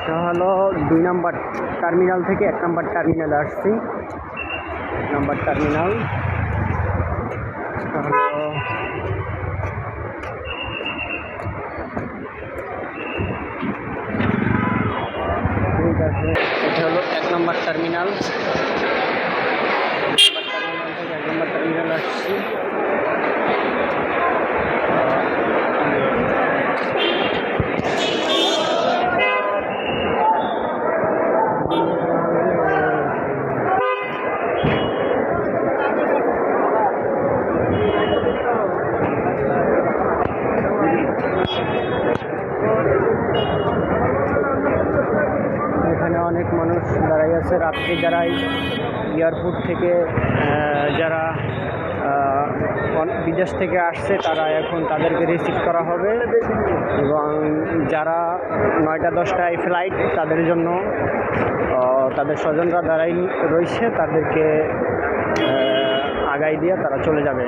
এটা হলো 2 নম্বর টার্মিনাল থেকে 1 নম্বর টার্মিনালে আসছি। 1 নম্বর টার্মিনাল হলো ঠিক আছে, এটা হলো 1 নম্বর টার্মিনাল। 1 নম্বর টার্মিনাল আসছি। এখানে অনেক মানুষ দাঁড়াই আছে, রাত্রে যারাই এয়ারপোর্ট থেকে যারা বিদেশ থেকে আসছে তারা এখন তাদেরকে রিসিভ করা হবে, এবং যারা 9টা 10টায় ফ্লাইট তাদের জন্য তাদের স্বজনরা দাঁড়াই রয়েছে, তাদেরকে আগাই দিয়ে তারা চলে যাবে।